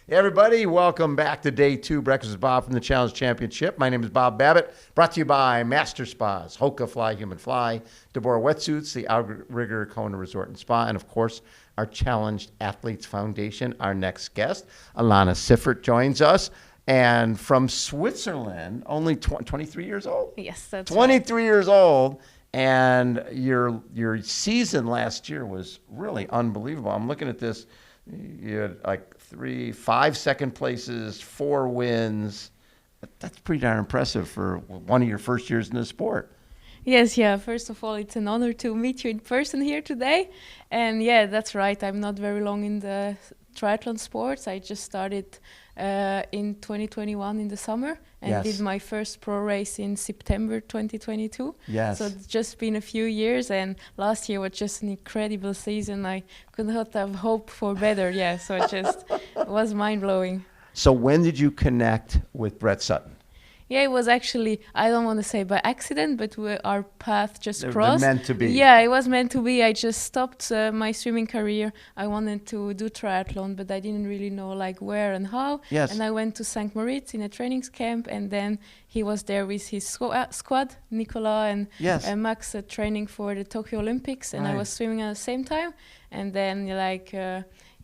Hey everybody, welcome back to day 2, Breakfast with Bob from the Challenge Championship. My name is Bob Babbitt, brought to you by Master Spas, HOKA Fly Human Fly, deboer wetsuits, the Outrigger Kona Resort and Spa, and of course, our Challenged Athletes Foundation. Our next guest, Alanis Siffert, joins us. And from Switzerland, only 23 years old? Yes, that's 23 years old. And your season last year was really unbelievable. I'm looking at this. You had like 5 second places, 4 wins. That's pretty darn impressive for one of your first years in the sport. Yes, yeah. First of all, it's an honor to meet you in person here today. And yeah, that's right. I'm not very long in the triathlon sports. I just started in 2021 in the summer and did my first pro race in September 2022. Yes. So it's just been a few years, and last year was just an incredible season. I could not have hoped for better. Yeah, so it just was mind-blowing. So when did you connect with Brett Sutton? Yeah, it was actually, I don't want to say by accident, but our path just crossed. Meant to be. Yeah, it was meant to be. I just stopped my swimming career. I wanted to do triathlon, but I didn't really know like where and how. Yes. And I went to St. Moritz in a training camp, and then he was there with his squad, Nicola and Max, training for the Tokyo Olympics, and I was swimming at the same time. And then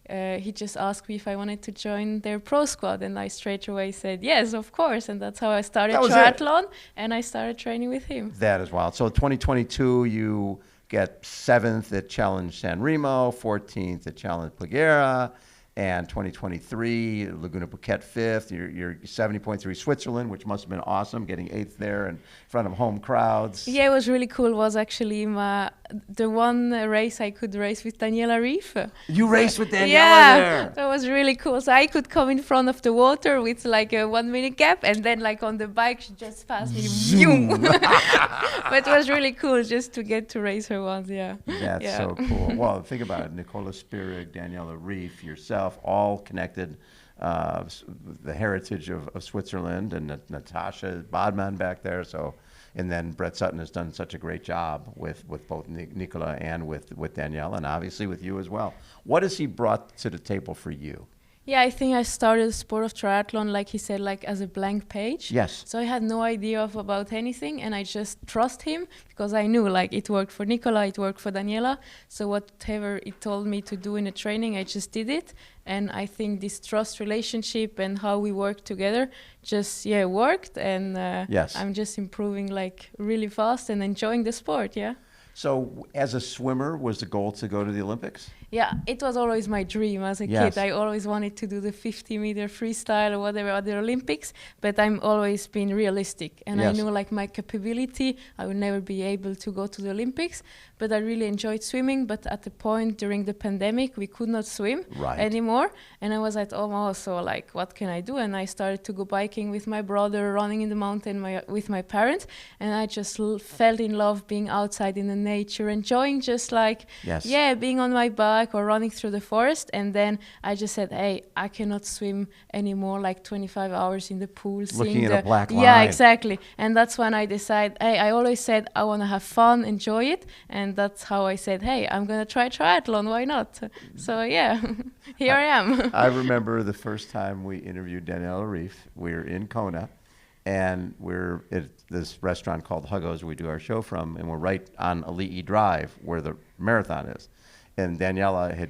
he just asked me if I wanted to join their pro squad, and I straight away said yes, of course, and that's how I started triathlon, and I started training with him. That is wild. So 2022, you get 7th at Challenge San Remo, 14th at Challenge Plagera, and 2023, Laguna Phuket 5th. You're 70.3 Switzerland, which must have been awesome, getting 8th there in front of home crowds. Yeah, it was really cool. It was actually the one race I could race with Daniela Reef. You raced with Daniela there? Yeah, that was really cool. So I could come in front of the water with like a 1 minute gap, and then like on the bike, she just passed me. But it was really cool just to get to race her once, That's so cool. Well, think about it. Nicola Spirig, Daniela Reef, yourself, all connected. The heritage of Switzerland, and Natasha Bodman back there. And then Brett Sutton has done such a great job with both Nicola and with Danielle, and obviously with you as well. What has he brought to the table for you? Yeah, I think I started the sport of triathlon, like he said, like as a blank page. Yes. So I had no idea about anything, and I just trust him because I knew like it worked for Nicola, it worked for Daniela. So whatever he told me to do in the training, I just did it. And I think this trust relationship and how we work together just worked. And I'm just improving like really fast and enjoying the sport. Yeah. So as a swimmer, was the goal to go to the Olympics? Yeah, it was always my dream as a kid. I always wanted to do the 50-meter freestyle or whatever other Olympics, but I'm always been realistic. And I knew like my capability, I would never be able to go to the Olympics, but I really enjoyed swimming. But at the point during the pandemic, we could not swim anymore. And I was like, so like, what can I do? And I started to go biking with my brother, running in the mountain with my parents. And I just fell in love being outside in the nature, enjoying just like, being on my bike or running through the forest. And then I just said, hey, I cannot swim anymore like 25 hours in the pool. Looking at a black line. Yeah, exactly. And that's when I decided, hey, I always said I want to have fun, enjoy it. And that's how I said, hey, I'm going to try triathlon. Why not? So yeah, here I am. I remember the first time we interviewed Daniela Reef. We were in Kona, and we're at this restaurant called Hugo's we do our show from, and we're right on Ali'i Drive where the marathon is. And Daniela had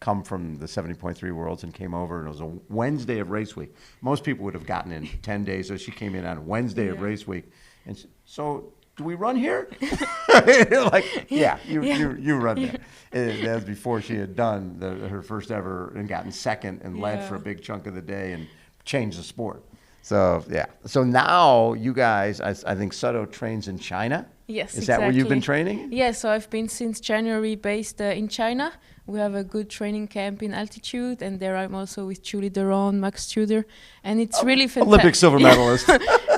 come from the 70.3 Worlds and came over, and it was a Wednesday of race week. Most people would have gotten in 10 days, so she came in on Wednesday of race week. And so, do we run here? You run there. And that was before she had done her first ever and gotten second and led for a big chunk of the day and changed the sport. So, So now you guys, I think Sutton trains in China? Yes, Is that where you've been training? Yeah, so I've been since January based in China. We have a good training camp in altitude, and there I'm also with Julie Deron, Max Tudor, and it's really fantastic. Olympic silver medalist.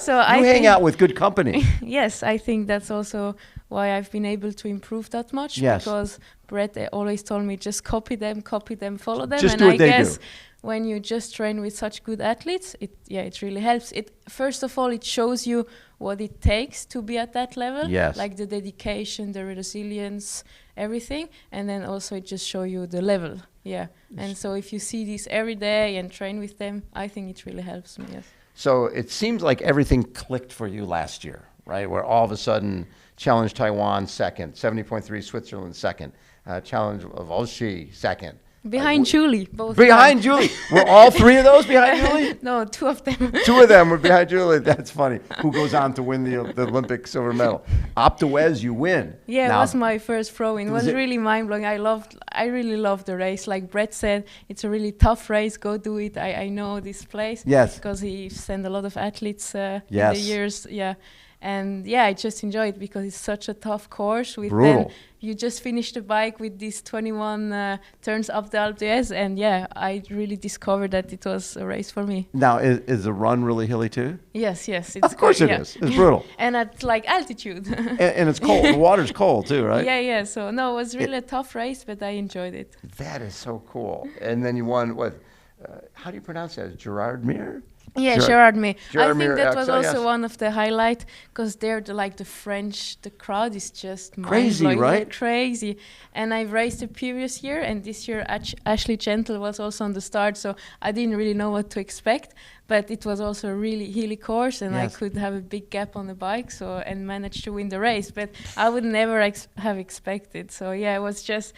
So you hang out with good company. Yes, I think that's also why I've been able to improve that much. Because Brett always told me just copy them, follow them. Just do what they do. When you just train with such good athletes, it really helps. First of all, it shows you what it takes to be at that level, like the dedication, the resilience, everything, and then also it just shows you the level. Yeah. And so if you see this every day and train with them, I think it really helps me, yes. So it seems like everything clicked for you last year, right? Where all of a sudden, Challenge Taiwan second, 70.3 Switzerland second, Challenge of Ashleigh second. Behind Julie, both. Behind Julie. Were all three of those behind Julie? No, two of them. Two of them were behind Julie. That's funny. Who goes on to win the Olympic silver medal? Op de Wes, you win. Yeah, now, it was my first throw-in. It was really mind-blowing. I really loved the race. Like Brett said, it's a really tough race. Go do it. I know this place. Yes. Because he sent a lot of athletes in the years. Yeah. And yeah, I just enjoy it because it's such a tough course. With brutal. You just finish the bike with these 21 turns up the Alpe d'Huez, and yeah, I really discovered that it was a race for me. Now, is the run really hilly too? Yes. It's of course it is. It's brutal. And at like altitude. and it's cold. The water's cold too, right? Yeah. So no, it was really a tough race, but I enjoyed it. That is so cool. And then you won what? How do you pronounce that? Gerardmer? Yeah, Gerardmer. I think that was XL, also one of the highlights because they're the French, the crowd is just crazy, right? Crazy. And I raced the previous year, and this year Ashleigh Gentle was also on the start, so I didn't really know what to expect. But it was also a really hilly course, and I could have a big gap on the bike, and managed to win the race. But I would never have expected. So yeah, it was just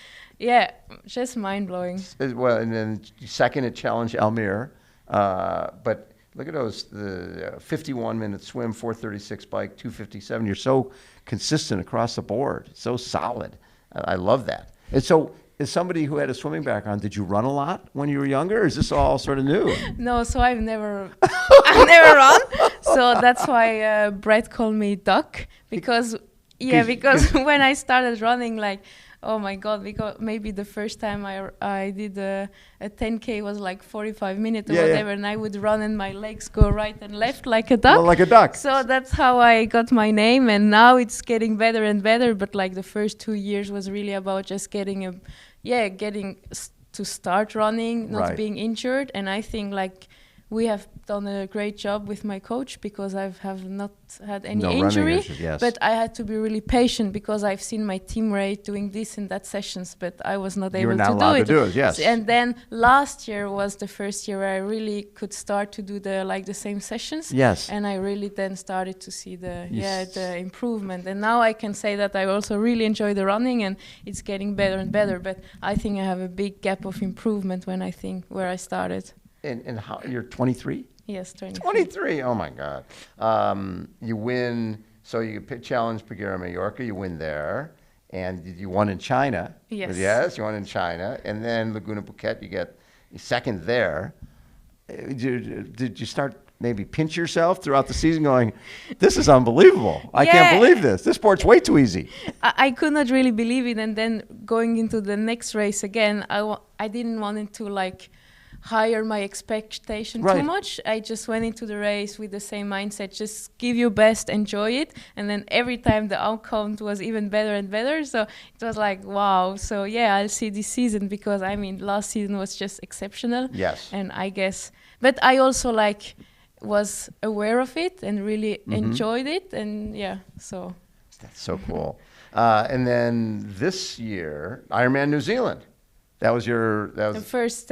mind blowing. Well, and then second at Challenge Almere, but. Look at those, the 51-minute swim, 4:36 bike, 2:57. You're so consistent across the board, so solid. I love that. And so, as somebody who had a swimming background, did you run a lot when you were younger, or is this all sort of new? No, so I've never run. So that's why Brett called me Duck, because when I started running, like, oh my God, because maybe the first time I did a 10K was like 45 minutes or whatever, and I would run and my legs go right and left like a duck. Well, like a duck. So that's how I got my name, and now it's getting better and better, but like the first 2 years was really about just getting to start running, not being injured, and I think like we have done a great job with my coach because I have not had any injury, but I had to be really patient because I've seen my teammate doing this and that sessions, but I was not able to do it. You were not allowed to do it, yes. And then last year was the first year where I really could start to do the same sessions. Yes. And I really then started to see the improvement. And now I can say that I also really enjoy the running, and it's getting better and better. But I think I have a big gap of improvement when I think where I started. And how, you're 23? Yes, 23. 23, oh my God. You win, so you challenge Pagera Mallorca, you win there. And you won in China. Yes. Yes, you won in China. And then Laguna Phuket, you get second there. Did you start maybe pinch yourself throughout the season going, this is unbelievable. I can't believe this. This sport's way too easy. I could not really believe it. And then going into the next race again, I didn't want it to like higher my expectation too much. I just went into the race with the same mindset, just give your best, enjoy it, and then every time the outcome was even better and better, so it was like wow. So yeah, I'll see this season, because I mean last season was just exceptional. Yes. And I guess, but I also like was aware of it and really enjoyed it, and so that's so cool. And then this year, Ironman New Zealand. That was the first,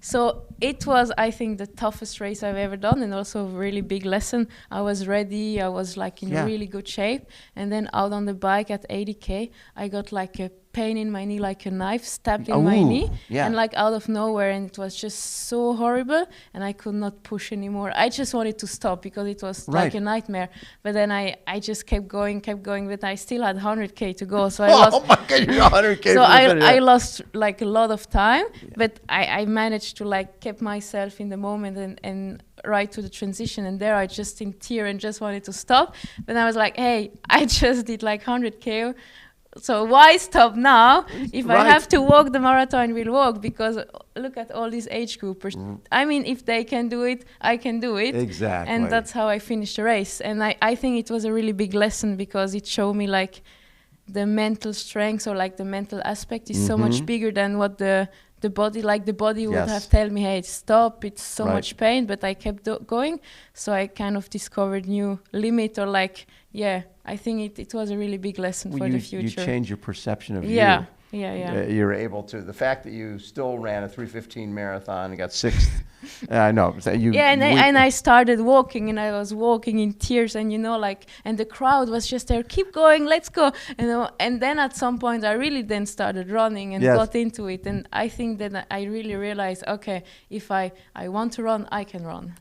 So it was, I think, the toughest race I've ever done, and also a really big lesson. I was ready. I was like in really good shape. And then out on the bike at 80K, I got like a pain in my knee, like a knife stabbed in my knee, and like out of nowhere, and it was just so horrible, and I could not push anymore. I just wanted to stop because it was like a nightmare. But then I just kept going, but I still had 100K to go. So I lost. Oh my God, you're 100K. So I lost like a lot of time, but I managed to like keep myself in the moment and right to the transition, and there I just in tears and just wanted to stop. But I was like, hey, I just did like 100K. So why stop now? If I have to walk the marathon, we'll walk, because look at all these age groupers. I mean, if they can do it, I can do it. Exactly. And that's how I finished the race. And I think it was a really big lesson, because it showed me like the mental strength, or like the mental aspect is so much bigger than what the body would have tell me, hey, stop, it's so much pain, but I kept going. So I kind of discovered new limit, or like, I think it was a really big lesson for the future. You change your perception of you. Yeah. you're able to. The fact that you still ran a 3:15 marathon and got sixth. I know. And I started walking, and I was walking in tears, and and the crowd was just there, keep going, let's go, and then at some point I really then started running and got into it, and I think that I really realized, okay, if I want to run, I can run.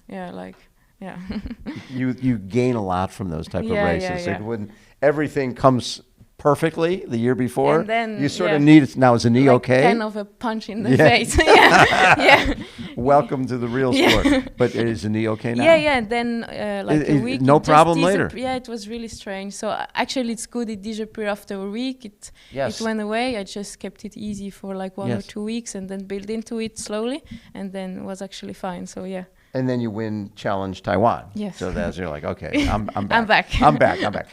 You gain a lot from those type of races. When everything comes perfectly the year before, and then you sort of need it. Now, is the knee okay? Kind of a punch in the face. Welcome to the real sport. But is the knee okay now? And then a week. No problem later. It was really strange. So actually, it's good. It disappeared after a week. It went away. I just kept it easy for 1 or 2 weeks, and then built into it slowly, and then was actually fine. So And then you win Challenge Taiwan. Yes. So that's you're like, okay, I'm back. I'm back. I'm back.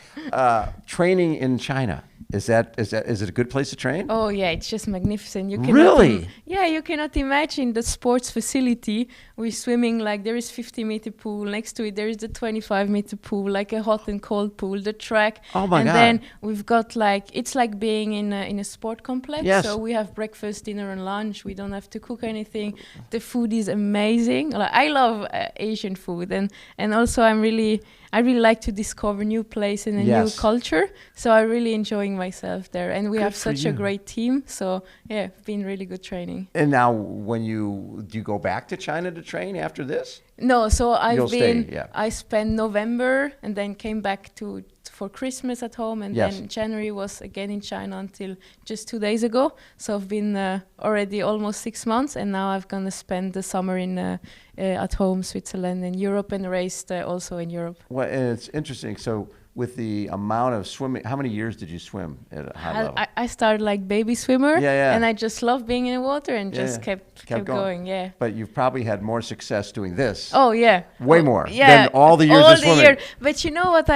Training in China. Is it a good place to train? Oh yeah, it's just magnificent. You Really? You cannot imagine the sports facility. We're swimming there is 50-meter pool next to it. There is the 25-meter pool, like a hot and cold pool. The track. Oh my God! And then we've got it's like being in a sport complex. Yes. So we have breakfast, dinner, and lunch. We don't have to cook anything. The food is amazing. I love Asian food, and also I really like to discover new place and a new culture. So I'm really enjoying myself there. And we have such a great team. So it's been really good training. And now do you go back to China to train after this? No, so I spent November and then came back for Christmas at home, and then January was again in China until just 2 days ago. So I've been already almost 6 months, and now I'm gonna spend the summer in at home, Switzerland and Europe, and raced also in Europe. Well, and it's interesting. So with the amount of swimming, how many years did you swim at a high level? I started like baby swimmer, and I just loved being in the water and just kept going. But you've probably had more success doing this. Oh yeah, way more than all the years of swimming. But you know what,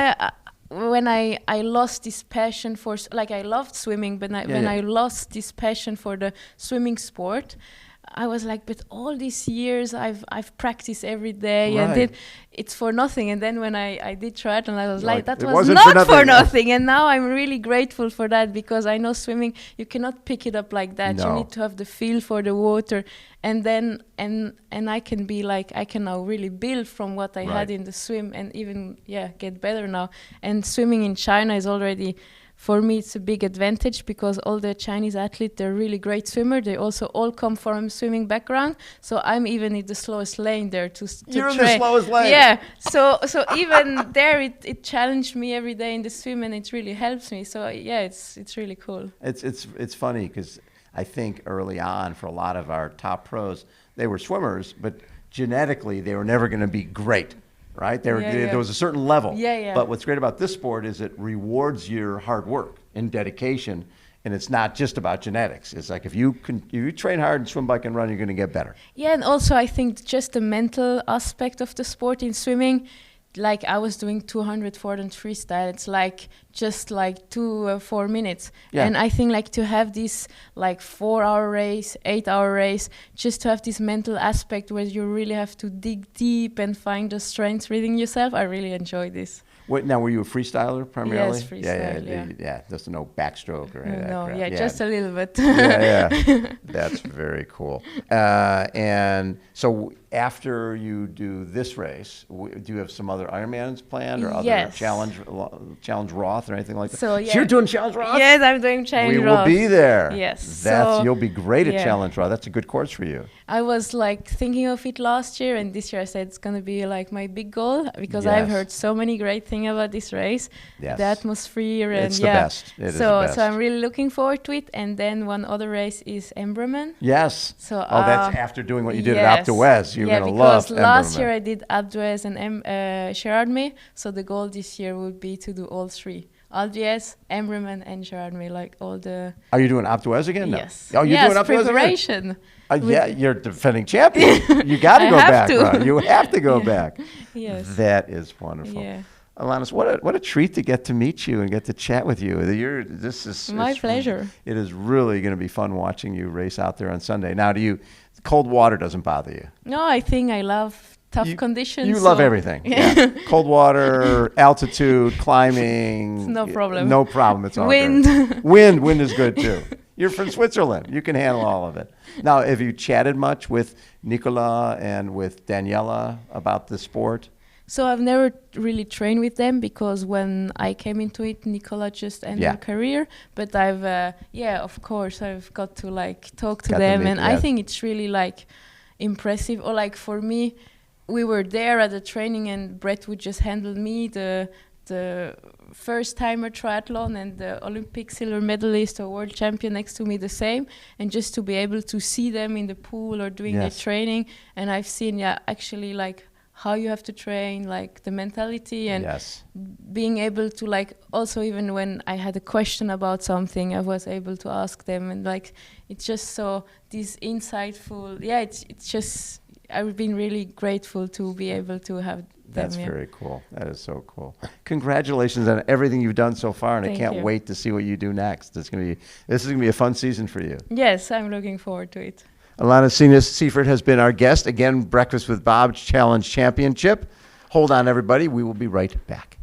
when I lost this passion for, I loved swimming, but when I lost this passion for the swimming sport, I was like, but all these years I've practiced every day and it's for nothing. And then when I did triathlon, I was like, that was not for nothing. And now I'm really grateful for that, because I know swimming, you cannot pick it up like that. You need to have the feel for the water. And then and I can be I can now really build from what I had in the swim, and even get better now. And swimming in China is already, for me, it's a big advantage, because all the Chinese athletes, they're really great swimmer. They also all come from a swimming background. So I'm even in the slowest lane there to You're train. in the slowest lane. Yeah. So even there, it challenged me every day in the swim, and it really helps me. So it's really cool. It's funny, because I think early on for a lot of our top pros, they were swimmers, but genetically they were never going to be great. Right? There was a certain level. But what's great about this sport is it rewards your hard work and dedication, and it's not just about genetics. It's like if you train hard and swim, bike, and run, you're going to get better. Yeah, and also I think just the mental aspect of the sport in swimming, I was doing 200, 400 freestyle. It's just 4 minutes. And I think to have this 4-hour race, 8-hour race, just to have this mental aspect where you really have to dig deep and find the strength within yourself, I really enjoy this. Now, were you a freestyler primarily? Yes, freestyle, yeah. Just no backstroke or anything. No, just a little bit. That's very cool. And so after you do this race, do you have some other Ironmans planned, or other Challenge Roth or anything like that? So you're doing Challenge Roth? Yes, I'm doing Challenge Roth. We will be there. Yes. You'll be great at Challenge Roth. That's a good course for you. I was thinking of it last year, and this year I said it's going to be my big goal, because I've heard so many great things about this race. The atmosphere, and it's the best. It is the best. So I'm really looking forward to it. And then one other race is Embrunman. Yes. So that's after doing what you did at Alpe d'Huez. You're going to love Embrunman. Because last year I did Alpe d'Huez and Gerardmer. So the goal this year would be to do all three. Alpe d'Huez, Embrunman, and Gerardmer, all the... Are you doing Alpe d'Huez again? No. Yes. Oh, you're doing Alpe d'Huez preparation. You're defending champion. You got to go back. You have to go back. Yes. That is wonderful. Yeah. Alanis, what a treat to get to meet you and get to chat with you. My pleasure. It is really going to be fun watching you race out there on Sunday. Now, cold water doesn't bother you? No, I think I love tough conditions. You love everything. Yeah. Cold water, altitude, climbing. It's no problem. No problem. It's all wind. Good. Wind is good too. You're from Switzerland. You can handle all of it. Now, have you chatted much with Nicola and with Daniela about the sport? So I've never really trained with them because when I came into it, Nicola just ended her career. But I've, of course, I've got to like talk to them, and I think it's really like impressive. Or like for me, we were there at the training, and Brett would just handle me, the first timer triathlon, and the Olympic silver medalist or world champion next to me the same, and just to be able to see them in the pool or doing their training, and I've seen actually like how you have to train, like the mentality, and being able to like also even when I had a question about something, I was able to ask them, and like it's just so these insightful. It's just I've been really grateful to be able to have them. That's very cool. That is so cool. Congratulations on everything you've done so far, and I can't wait to see what you do next. This is gonna be a fun season for you. Yes, I'm looking forward to it. Alanis Siffert has been our guest. Again, Breakfast with Bob Challenge Championship. Hold on, everybody. We will be right back.